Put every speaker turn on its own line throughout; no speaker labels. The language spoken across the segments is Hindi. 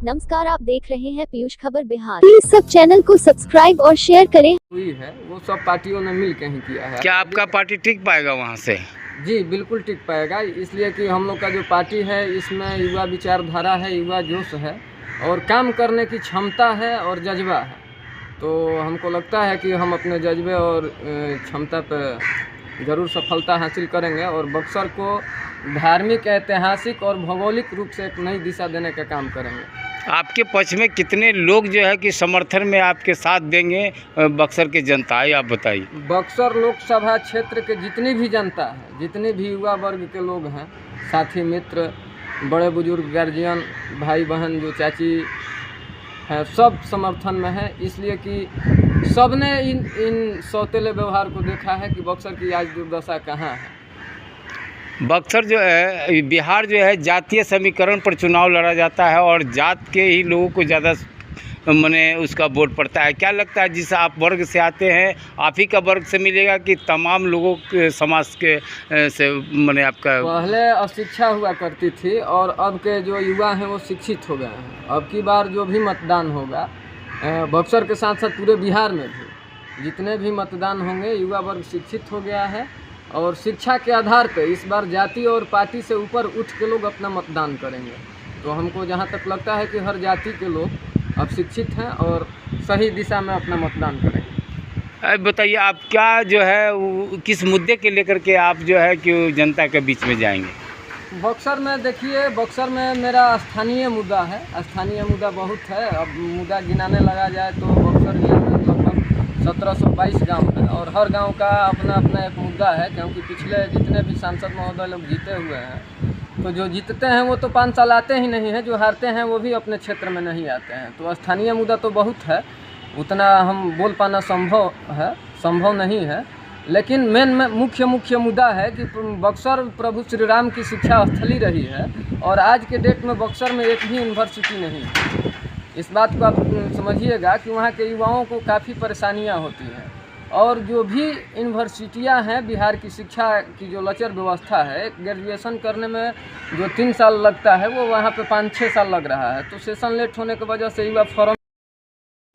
नमस्कार, आप देख रहे हैं पीयूष खबर बिहार। प्लीज सब चैनल को सब्सक्राइब और शेयर करें।
हुई है वो सब पार्टियों ने मिल के ही किया है।
क्या आपका पार्टी टिक पाएगा वहाँ से?
जी बिल्कुल टिक पाएगा, इसलिए कि हम लोग का जो पार्टी है इसमें युवा विचारधारा है, युवा जोश है और काम करने की क्षमता है और जज्बा है। तो हमको लगता है कि हम अपने जज्बे और क्षमता पर ज़रूर सफलता हासिल करेंगे और बक्सर को धार्मिक, ऐतिहासिक और भौगोलिक रूप से एक नई दिशा देने का काम करेंगे।
आपके पक्ष में कितने लोग जो है कि समर्थन में आपके साथ देंगे बक्सर के जनता है, आप बताइए।
बक्सर लोकसभा क्षेत्र के जितनी भी जनता है, जितने भी युवा वर्ग के लोग हैं, साथी मित्र, बड़े बुजुर्ग, गार्जियन, भाई बहन, जो चाची है, सब समर्थन में है। इसलिए कि सबने इन सौतेले व्यवहार को देखा है कि बक्सर की आज दुर्दशा कहाँ है।
बक्सर जो है, बिहार जो है जातीय समीकरण पर चुनाव लड़ा जाता है और जात के ही लोगों को ज़्यादा मने उसका वोट पड़ता है। क्या लगता है जिस आप वर्ग से आते हैं, आप ही का वर्ग से मिलेगा कि तमाम लोगों के समाज के से मने आपका?
पहले अशिक्षा हुआ करती थी और अब के जो युवा हैं वो शिक्षित हो गए हैं। अब की बार जो भी मतदान होगा बक्सर के साथ साथ पूरे बिहार में भी जितने भी मतदान होंगे, युवा वर्ग शिक्षित हो गया है और शिक्षा के आधार पे इस बार जाति और पार्टी से ऊपर उठ के लोग अपना मतदान करेंगे। तो हमको जहाँ तक लगता है कि हर जाति के लोग अब शिक्षित हैं और सही दिशा में अपना मतदान करेंगे।
अब बताइए, आप क्या जो है किस मुद्दे के लेकर के आप जो है कि जनता के बीच में जाएंगे?
बक्सर में देखिए, बक्सर में मेरा स्थानीय मुद्दा है। स्थानीय मुद्दा बहुत है। अब मुद्दा गिनाने लगा जाए तो बक्सर जिले में लगभग 1722 गांव है और हर गांव का अपना अपना एक मुद्दा है, क्योंकि पिछले जितने भी सांसद महोदय लोग जीते हुए हैं, तो जो जीतते हैं वो तो 5 साल आते ही नहीं हैं, जो हारते हैं वो भी अपने क्षेत्र में नहीं आते हैं। तो स्थानीय मुद्दा तो बहुत है, उतना हम बोल पाना संभव नहीं है। लेकिन मेन में मुख्य मुद्दा है कि बक्सर प्रभु श्री राम की शिक्षा स्थली रही है और आज के डेट में बक्सर में एक भी यूनिवर्सिटी नहीं है। इस बात को आप समझिएगा कि वहाँ के युवाओं को काफ़ी परेशानियाँ होती हैं और जो भी यूनिवर्सिटियाँ हैं, बिहार की शिक्षा की जो लचर व्यवस्था है, ग्रेजुएशन करने में जो 3 साल लगता है वो वहाँ पे 5-6 साल लग रहा है। तो सेशन लेट होने की वजह से युवा फॉर्म।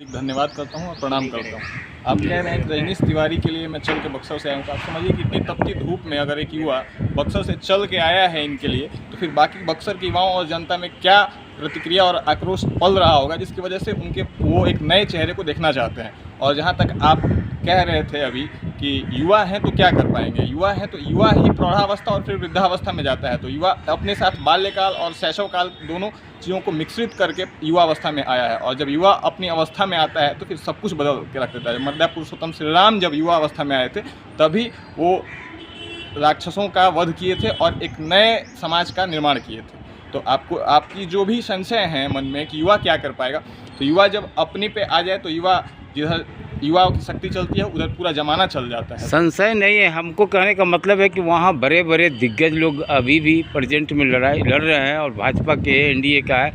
धन्यवाद करता हूँ और प्रणाम करता हूँ। आप कह रहे हैं कि रजनीश तिवारी के लिए मैं चल के बक्सर से आया हूँ, तो आप समझिए कि इतनी तपती धूप में अगर एक युवा बक्सर से चल के आया है इनके लिए, तो फिर बाकी बक्सर के युवाओं और जनता में क्या प्रतिक्रिया और आक्रोश पल रहा होगा, जिसकी वजह से वो एक नए चेहरे को देखना चाहते हैं। और जहाँ तक आप कह रहे थे अभी कि युवा हैं तो क्या कर पाएंगे, युवा है तो युवा ही प्रौढ़ावस्था और फिर वृद्धावस्था में जाता है, तो युवा अपने साथ बाल्यकाल और शैशवकाल दोनों चीज़ों को मिश्रित करके युवा अवस्था में आया है। और जब युवा अपनी अवस्था में आता है तो फिर सब कुछ बदल के रख देता है। मर्यादा पुरुषोत्तम श्री राम जब युवा अवस्था में आए थे तभी वो राक्षसों का वध किए थे और एक नए समाज का निर्माण किए थे। तो आपकी जो भी संशय हैं मन में कि युवा क्या कर पाएगा, तो युवा जब अपने पे आ जाए तो युवा जिधर युवाओं की शक्ति चलती है उधर पूरा जमाना चल जाता है।
संशय नहीं है, हमको कहने का मतलब है कि वहाँ बड़े बड़े दिग्गज लोग अभी भी प्रेजेंट में लड़ाई लड़ रहे हैं और भाजपा के एनडीए का है।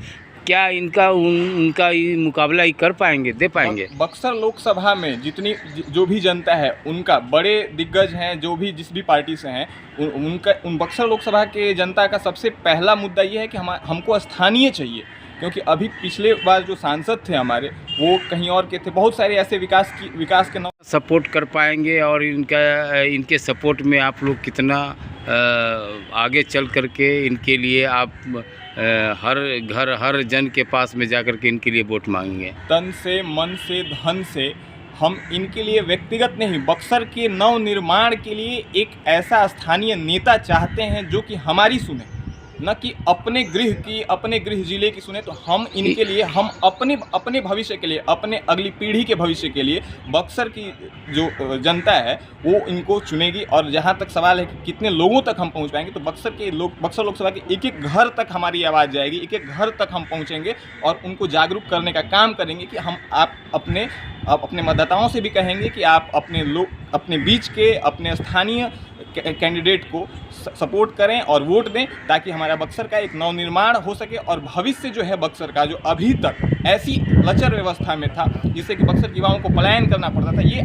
क्या उनका मुकाबला ही कर पाएंगे, दे पाएंगे?
बक्सर लोकसभा में जितनी जो भी जनता है, उनका बड़े दिग्गज हैं जो भी जिस भी पार्टी से हैं, उन बक्सर लोकसभा के जनता का सबसे पहला मुद्दा ये है कि हमको स्थानीय चाहिए। क्योंकि अभी पिछले बार जो सांसद थे हमारे वो कहीं और के थे, बहुत सारे ऐसे विकास के नाम
सपोर्ट कर पाएंगे और इनके सपोर्ट में आप लोग कितना आगे चल करके इनके लिए आप हर घर हर जन के पास में जाकर के इनके लिए वोट मांगेंगे?
तन से, मन से, धन से हम इनके लिए व्यक्तिगत नहीं, बक्सर के नव निर्माण के लिए एक ऐसा स्थानीय नेता चाहते हैं जो कि हमारी सुने, न कि अपने गृह जिले की सुने। तो हम इनके लिए, हम अपने भविष्य के लिए, अपने अगली पीढ़ी के भविष्य के लिए बक्सर की जो जनता है वो इनको चुनेगी। और जहाँ तक सवाल है कि कितने लोगों तक हम पहुँच पाएंगे, तो बक्सर लोकसभा के एक घर तक हमारी आवाज़ जाएगी, एक घर तक हम पहुँचेंगे और उनको जागरूक करने का काम करेंगे कि आप अपने मतदाताओं से भी कहेंगे कि आप अपने बीच के अपने स्थानीय कैंडिडेट को सपोर्ट करें और वोट दें, ताकि हमारा बक्सर का एक नवनिर्माण हो सके और भविष्य जो है बक्सर का, जो अभी तक ऐसी लचर व्यवस्था में था जिससे कि बक्सर के युवाओं को पलायन करना पड़ता था, ये